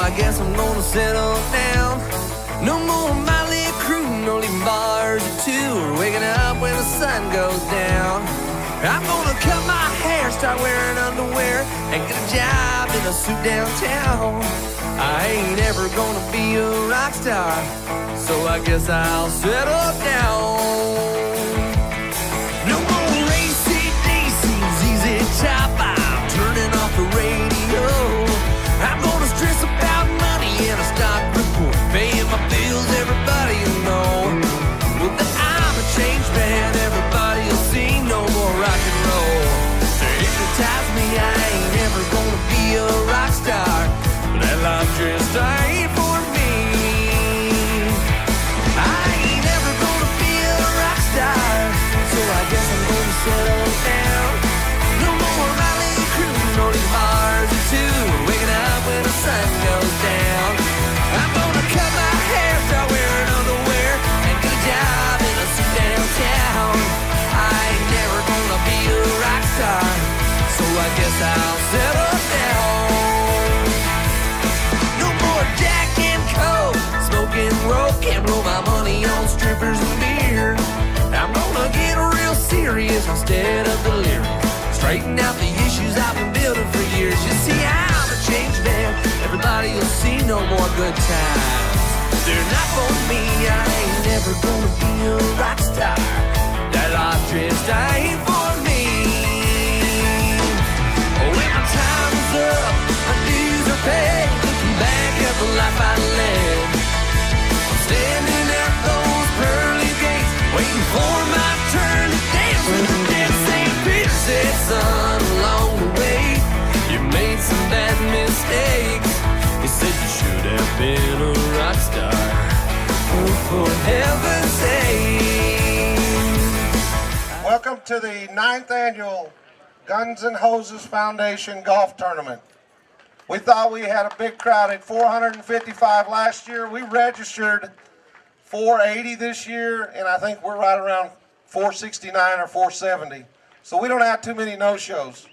I guess I'm gonna settle down. No more Miley crew, no leaving bars at 2, or waking up when the sun goes down. I'm gonna cut my hair, start wearing underwear, and get a job in a suit downtown. I ain't ever gonna be a rock star, so I guess I'll settle down. No more AC/DC's easy top, I'm turning off the radio. I'm gonna stress about money and a stock report, paying my bills, everybody will know. Well, that I'm a changed man, everybody will see no more rock and roll. To hypnotize me, I ain't ever gonna be a rock star. That life just ain't for me. I ain't never gonna be a rock star, so I guess I'm gonna settle down. No more Miley crew, no these bars at 2, waking up when the sun goes down. I'm gonna cut my hair, start wearing underwear, and get a job in a suit downtown. I ain't never gonna be a rock star, so I guess I'll settle down. Jack and Coke, smoking rope, can't blow my money on strippers and beer. I'm gonna get real serious instead of delirious, straighten out the issues I've been building for years. You see, I'm a changed man, everybody will see no more good times. They're not for me, I ain't never gonna be a rock star. That life just ain't for me. When my time's up, my dues are paid, back at the life I led. I'm standing at those pearly gates, waiting for my turn to dance with the dead. St. Peter said, son, along the way, you made some bad mistakes. He said you should have been a rock star, oh, for heaven's sake. Welcome to the 9th annual Guns N' Hoses Foundation Golf Tournament. We thought we had a big crowd at 455 last year. We registered 480 this year, and I think we're right around 469 or 470. So we don't have too many no-shows.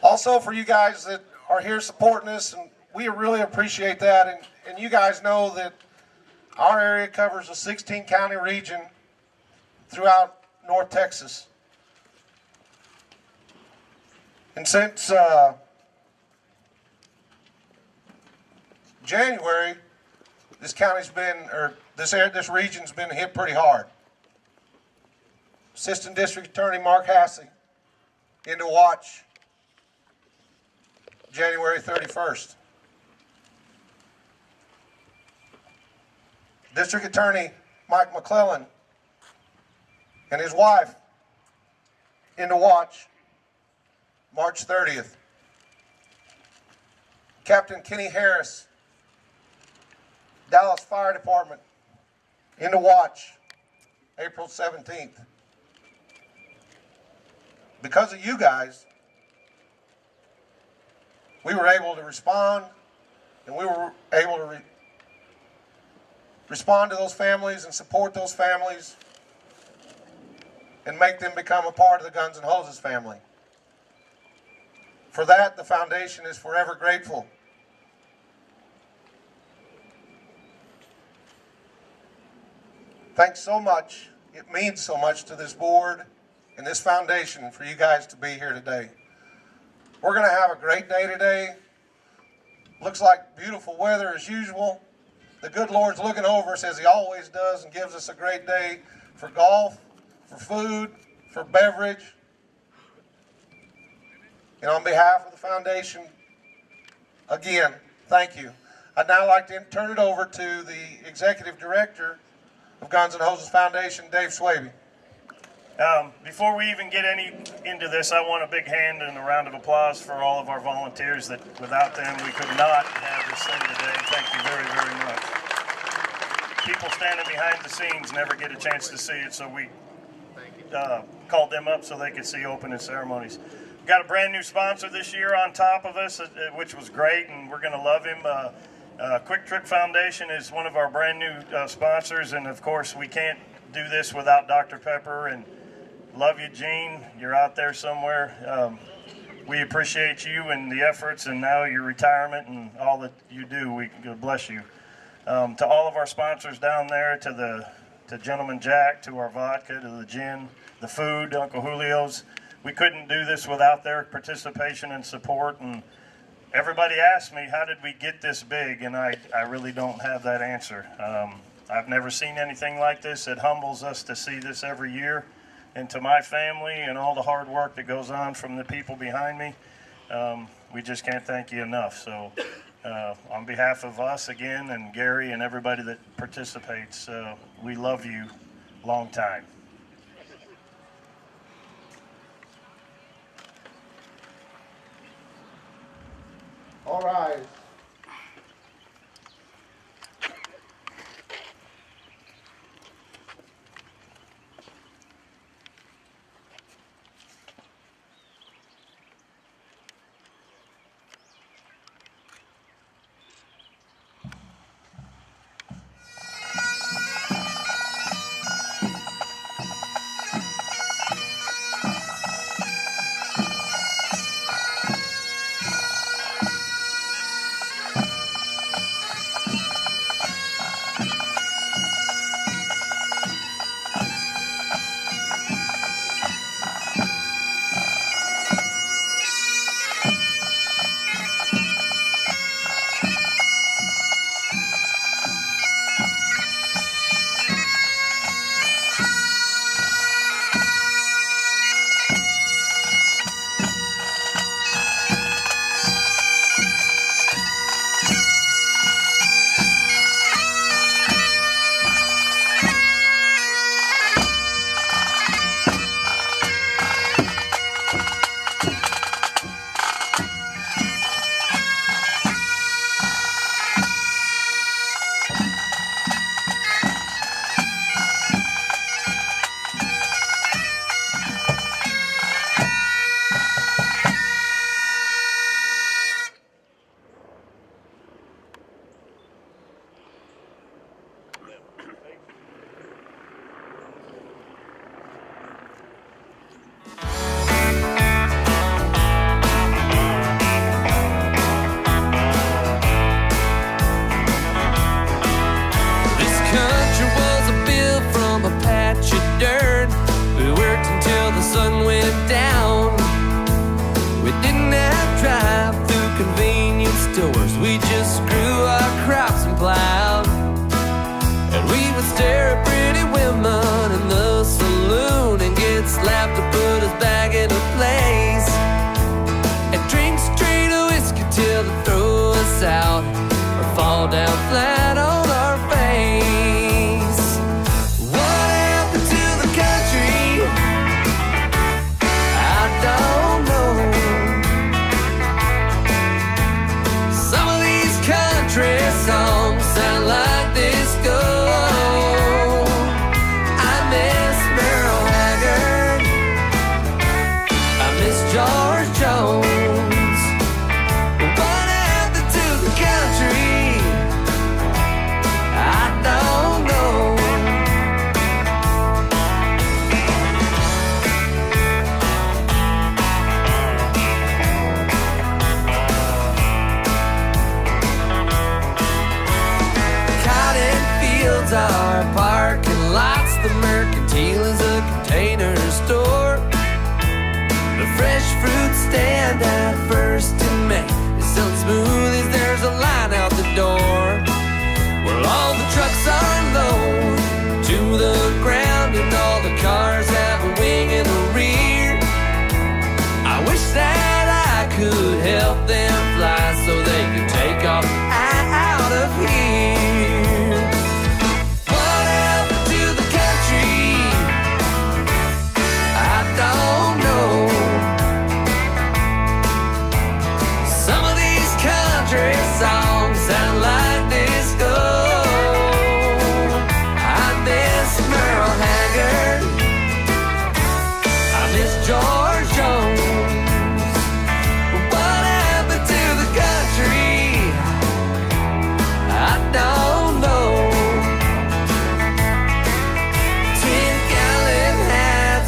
Also, for you guys that are here supporting us, and we really appreciate that. And you guys know that our area covers a 16-county region throughout North Texas. And since January, this county's been, or this region's been hit pretty hard. Assistant District Attorney Mark Hassey into watch January 31st. District Attorney Mike McClellan and his wife into watch March 30th. Captain Kenny Harris, Dallas Fire Department, into watch April 17th. Because of you guys, we were able to respond, and we were able to respond to those families and support those families and make them become a part of the Guns N' Hoses family. For that, the foundation is forever grateful. Thanks so much. It means so much to this board and this foundation for you guys to be here today. We're going to have a great day today. Looks like beautiful weather as usual. The good Lord's looking over us as He always does and gives us a great day for golf, for food, for beverage. And on behalf of the foundation, again, thank you. I'd now like to turn it over to the Executive Director of Guns N' Hoses Foundation, Dave Swaby. Before we even get into this, I want a big hand and a round of applause for all of our volunteers that without them we could not have this thing today. Thank you very, very much. People standing behind the scenes never get a chance to see it, so we called them up so they could see opening ceremonies. We've got a brand new sponsor this year on top of us, which was great, and we're going to love him. Quick Trip Foundation is one of our brand new sponsors, and of course we can't do this without Dr. Pepper and Love you, Gene. You're out there somewhere. We appreciate you and the efforts, and now your retirement and all that you do. We God bless you. To all of our sponsors down there, to Gentleman Jack, to our vodka, to the gin, the food, Uncle Julio's. We couldn't do this without their participation and support. And everybody asked me, how did we get this big? And I really don't have that answer. I've never seen anything like this. It humbles us to see this every year. And to my family and all the hard work that goes on from the people behind me, we just can't thank you enough. So on behalf of us again and Gary and everybody that participates, we love you long time. All right.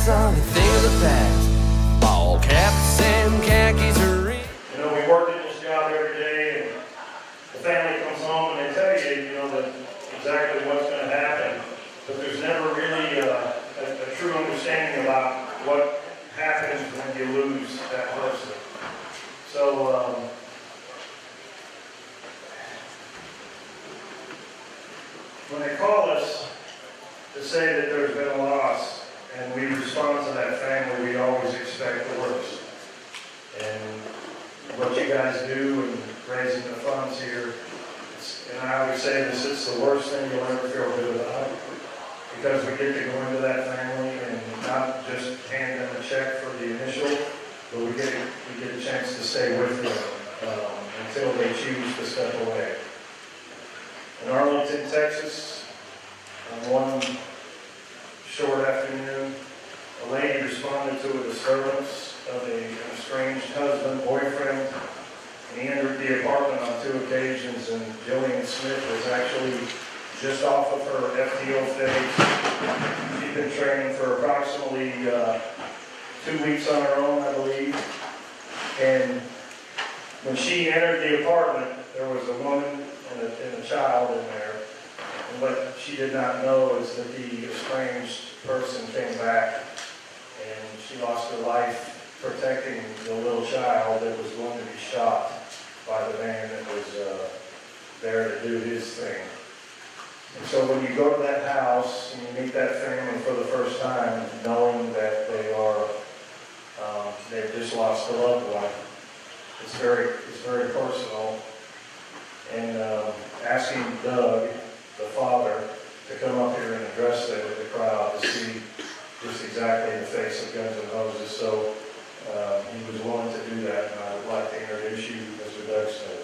on the when they call us to say that there's been a loss and we respond to that family, we always expect the worst. And what you guys do in raising the funds here, and I always say this, it's the worst thing you'll ever feel good about. Because we get to go into that family and not just hand them a check for the initial, but we get a chance to stay with them until they choose to step away. In Arlington, Texas, on one short afternoon, a lady responded to a disturbance of an estranged husband, boyfriend, and he entered the apartment on 2 occasions, and Jillian Smith was actually just off of her FTO phase. She'd been training for approximately 2 weeks on her own, I believe. And when she entered the apartment, there was a woman and a child in there. And what she did not know is that the estranged person came back, and she lost her life protecting the little child that was going to be shot by the man that was there to do his thing. And so when you go to that house and you meet that family for the first time, knowing that they've just lost a loved one, it's very personal. And asking Doug, the father, to come up here and address them with the crowd to see just exactly the face of Guns N' Roses. So he was willing to do that, and I would like to introduce you, Mr. Doug Smith.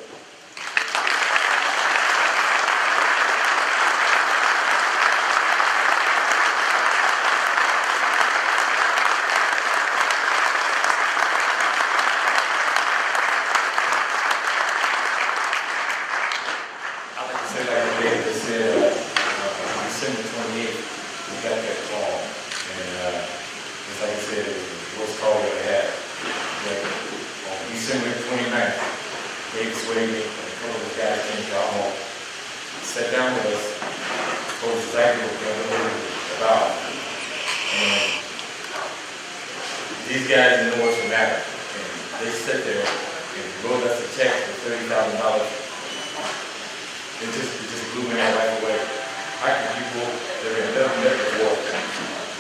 December 28th, we got that call, and just like I said, it was the worst call we ever had. But on December 29th, David Swayze and a couple of the guys came to our home, sat down with us, told us exactly what Guns N' Roses was about. And these guys know what's the matter, and they sat there and wrote us a check for $30,000. It just blew my head right away. I can people that have never met before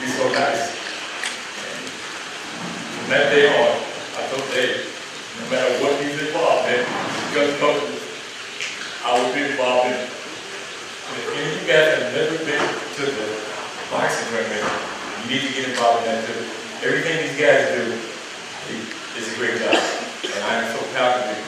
be so nice. And from that day on, I told Dave, no matter what he's involved in, Guns N' Roses, I will be involved in it. And if any of you guys have never been to the boxing ring, you need to get involved in that too. Everything these guys do is a great job. And I'm so proud to be